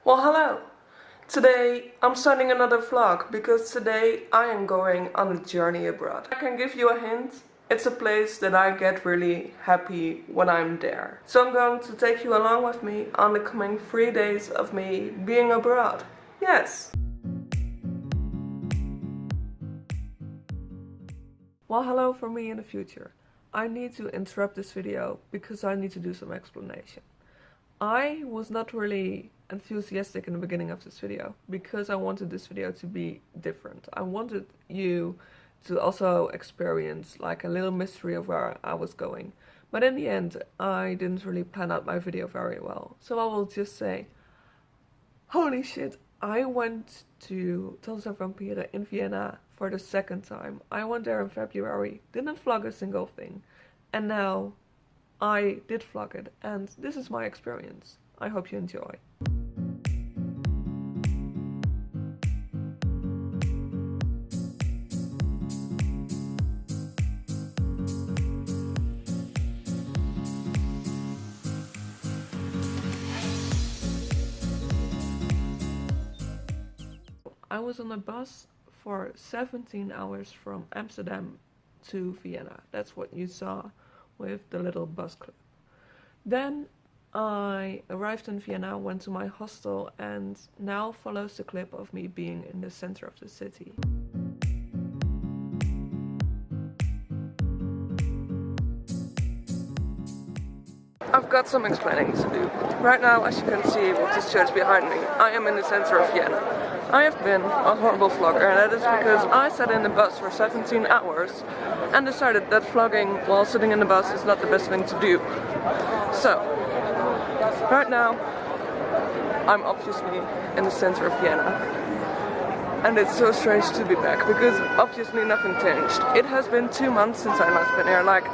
Well, hello! Today I'm starting another vlog because today I am going on a journey abroad. I can give you a hint. It's a place that I get really happy when I'm there. So I'm going to take you along with me on the coming 3 days of me being abroad. Yes! Well, hello from me in the future. I need to interrupt this video because I need to do some explanation. I was not really enthusiastic in the beginning of this video because I wanted this video to be different. I wanted you to also experience like a little mystery of where I was going. But in the end, I didn't really plan out my video very well. So I will just say, holy shit, I went to Tanz der Vampire in Vienna for the second time. I went there in February, didn't vlog a single thing. And now I did vlog it, and this is my experience. I hope you enjoy. I was on a bus for 17 hours from Amsterdam to Vienna. That's what you saw with the little bus clip. Then I arrived in Vienna, went to my hostel, and now follows the clip of me being in the center of the city. I've got some explaining to do. Right now, as you can see with this church behind me, I am in the center of Vienna. I have been a horrible vlogger, and that is because I sat in the bus for 17 hours and decided that vlogging while sitting in the bus is not the best thing to do. So, right now, I'm obviously in the center of Vienna. And it's so strange to be back, because obviously nothing changed. It has been 2 months since I last been here, like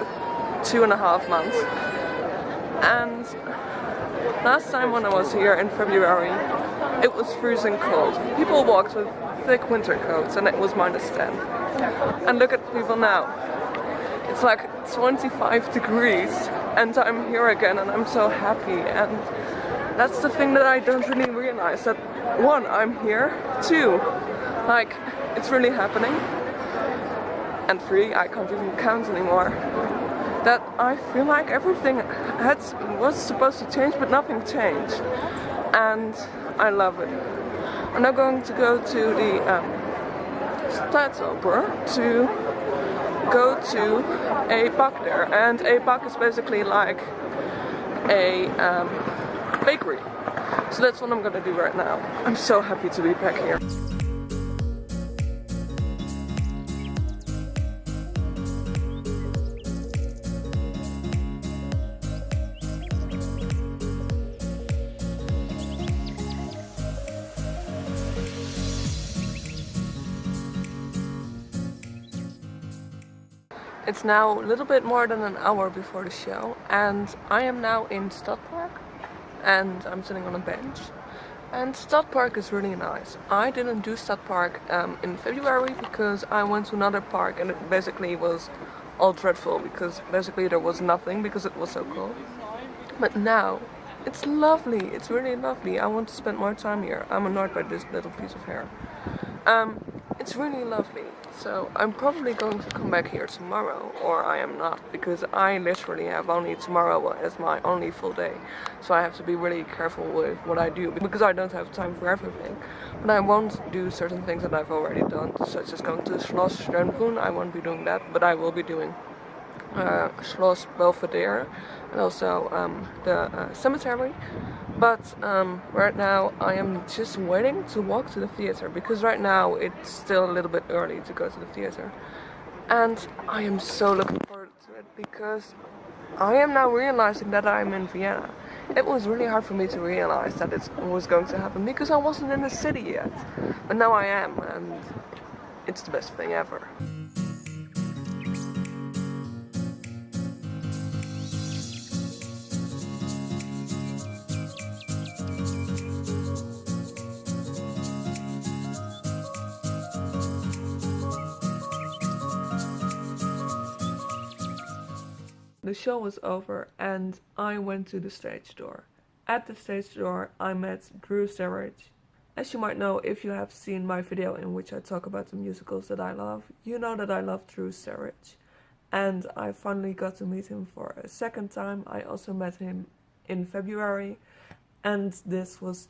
2.5 months. And last time when I was here in February, it was freezing cold. People walked with thick winter coats and it was -10. And look at people now. It's like 25 degrees and I'm here again and I'm so happy. And that's the thing that I don't really realize. That 1, I'm here. 2, like, it's really happening. And 3, I can't even count anymore. That I feel like everything was supposed to change, but nothing changed. And I love it. I'm now going to go to the Staatsoper to go to a bak there. And a bak is basically like a bakery. So that's what I'm gonna do right now. I'm so happy to be back here. It's now a little bit more than an hour before the show, and I am now in Stadpark, and I'm sitting on a bench. And Stadpark is really nice. I didn't do Stadpark in February because I went to another park and it basically was all dreadful because basically there was nothing because it was so cold. But now it's lovely. It's really lovely. I want to spend more time here. I'm annoyed by this little piece of hair. It's really lovely. So I'm probably going to come back here tomorrow, or I am not, because I literally have only tomorrow as my only full day. So I have to be really careful with what I do, because I don't have time for everything. But I won't do certain things that I've already done, such as going to Schloss Schönbrunn. I won't be doing that, but I will be doing Schloss Belvedere and also the cemetery. But right now I am just waiting to walk to the theater, because right now it's still a little bit early to go to the theater. And I am so looking forward to it, because I am now realizing that I'm in Vienna. It was really hard for me to realize that it was going to happen, because I wasn't in the city yet. But now I am, and it's the best thing ever. The show was over and I went to the stage door. At the stage door, I met Drew Sarich. As you might know if you have seen my video in which I talk about the musicals that I love, you know that I love Drew Sarich. And I finally got to meet him for a second time. I also met him in February, and this was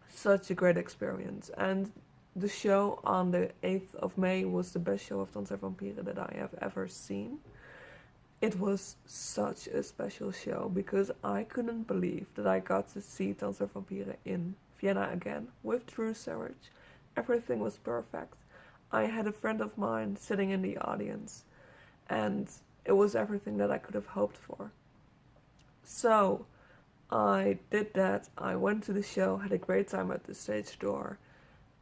such a great experience. And the show on the 8th of May was the best show of Tanz der Vampire that I have ever seen. It was such a special show because I couldn't believe that I got to see Tanz der Vampire in Vienna again with Drew Sarich. Everything was perfect. I had a friend of mine sitting in the audience, and it was everything that I could have hoped for. So I did that. I went to the show, had a great time at the stage door.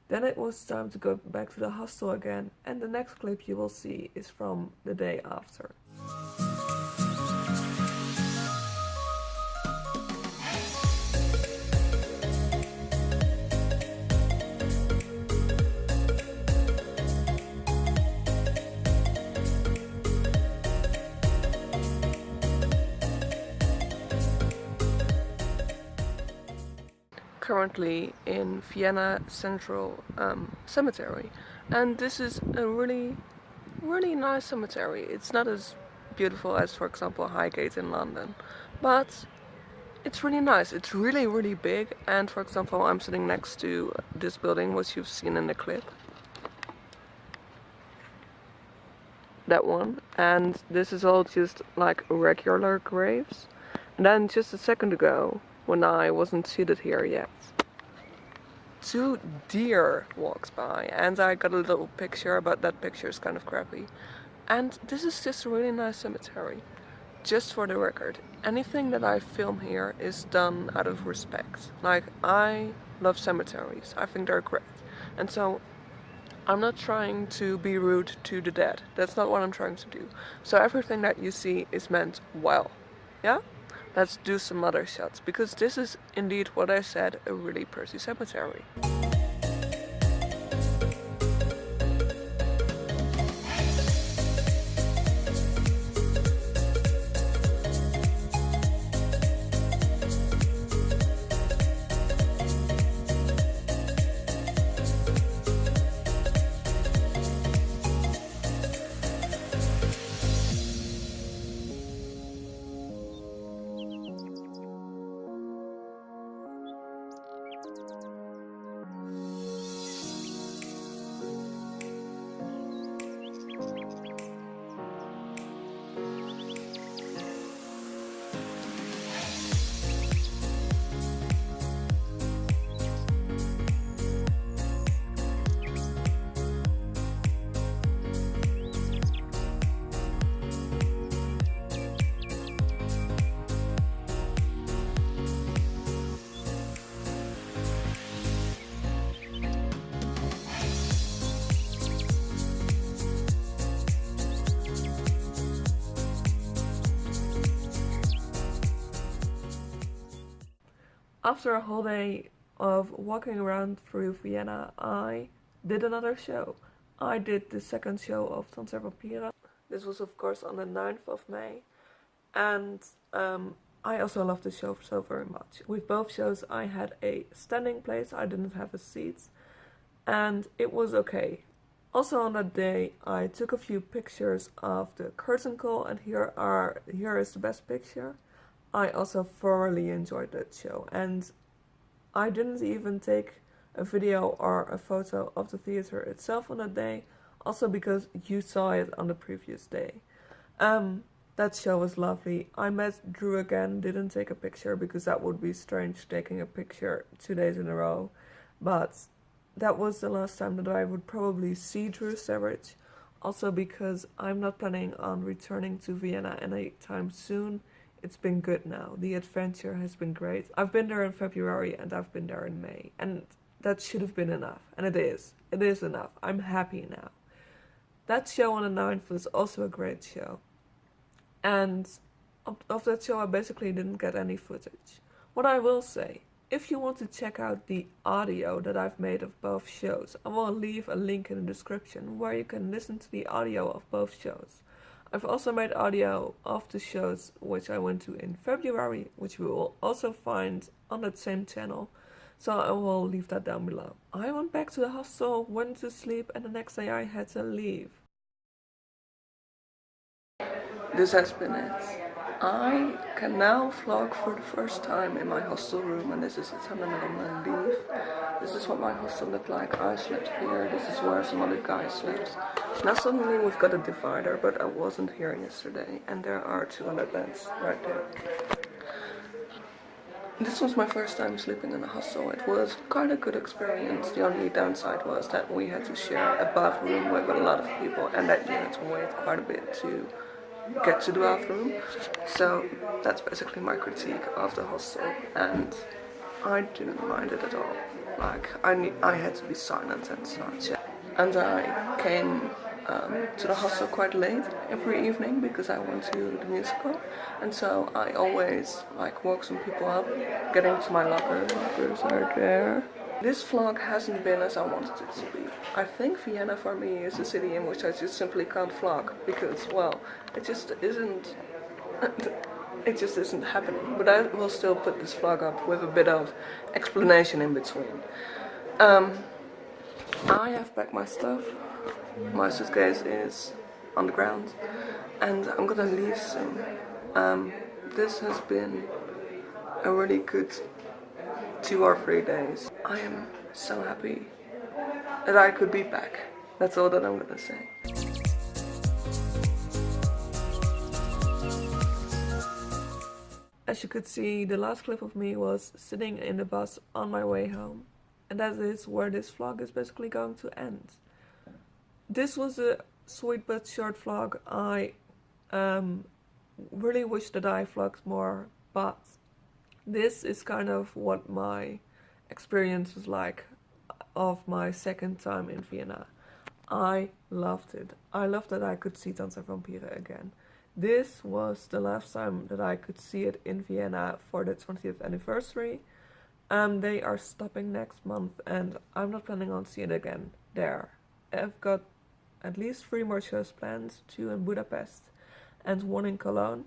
Then it was time to go back to the hostel again, and the next clip you will see is from the day after. Currently in Vienna Central Cemetery, and this is a really nice cemetery. It's not as beautiful as, for example, Highgate in London, but it's really nice. It's really big, and for example, I'm sitting next to this building which you've seen in the clip, that one, and this is all just like regular graves. And then just a second ago, when I wasn't seated here yet, 2 deer walked by, and I got a little picture, but that picture is kind of crappy. And this is just a really nice cemetery. Just for the record, anything that I film here is done out of respect. Like, I love cemeteries. I think they're great. And so I'm not trying to be rude to the dead. That's not what I'm trying to do. So everything that you see is meant well. Yeah? Let's do some other shots, because this is indeed what I said, a really pretty cemetery. After a whole day of walking around through Vienna, I did another show. I did the second show of Tanz der Vampire. This was of course on the 9th of May. And I also loved the show so very much. With both shows I had a standing place, I didn't have a seat. And it was okay. Also on that day I took a few pictures of the curtain call, and here is the best picture. I also thoroughly enjoyed that show, and I didn't even take a video or a photo of the theater itself on that day, also because you saw it on the previous day. That show was lovely. I met Drew again, didn't take a picture because that would be strange taking a picture 2 days in a row, but that was the last time that I would probably see Drew Sarich, also because I'm not planning on returning to Vienna anytime soon. It's been good now. The adventure has been great. I've been there in February and I've been there in May. And that should have been enough. And it is. It is enough. I'm happy now. That show on the 9th was also a great show. And of that show I basically didn't get any footage. What I will say, if you want to check out the audio that I've made of both shows, I will leave a link in the description where you can listen to the audio of both shows. I've also made audio of the shows which I went to in February, which you will also find on that same channel. So I will leave that down below. I went back to the hostel, went to sleep, and the next day I had to leave. This has been it. I can now vlog for the first time in my hostel room, and this is the time I'm gonna leave. This is what my hostel looked like. I slept here. This is where some other guy slept. Now suddenly we've got a divider, but I wasn't here yesterday, and there are 200 beds right there. This was my first time sleeping in a hostel. It was quite a good experience. The only downside was that we had to share a bathroom with a lot of people, and that you had to wait quite a bit to get to the bathroom. So that's basically my critique of the hostel, and I didn't mind it at all. Like, I had to be silent and such. And I came to the hostel quite late every evening because I went to the musical, and so I always like woke some people up. Getting to my lockers are there. This vlog hasn't been as I wanted it to be. I think Vienna for me is a city in which I just simply can't vlog because, well, it just isn't happening. But I will still put this vlog up with a bit of explanation in between. I have packed my stuff. My suitcase is on the ground, and I'm gonna leave soon. This has been a really good 2 or 3 days. I am so happy that I could be back. That's all that I'm gonna say. As you could see, the last clip of me was sitting in the bus on my way home. And that is where this vlog is basically going to end. This was a sweet but short vlog. I really wish that I vlogged more, but this is kind of what my experience was like of my second time in Vienna. I loved it. I loved that I could see Tanz der Vampire again. This was the last time that I could see it in Vienna for the 20th anniversary. They are stopping next month, and I'm not planning on seeing it again there. I've got at least 3 more shows planned, 2 in Budapest and 1 in Cologne.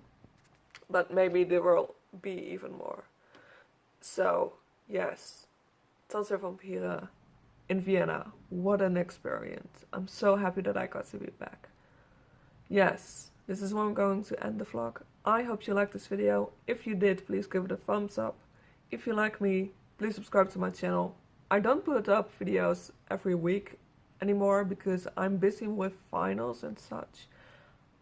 But maybe there will be even more. So, yes, Tanz der Vampire in Vienna. What an experience. I'm so happy that I got to be back. Yes, this is where I'm going to end the vlog. I hope you liked this video. If you did, please give it a thumbs up. If you like me, please subscribe to my channel. I don't put up videos every week anymore because I'm busy with finals and such.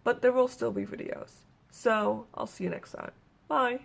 But there will still be videos. So, I'll see you next time. Bye!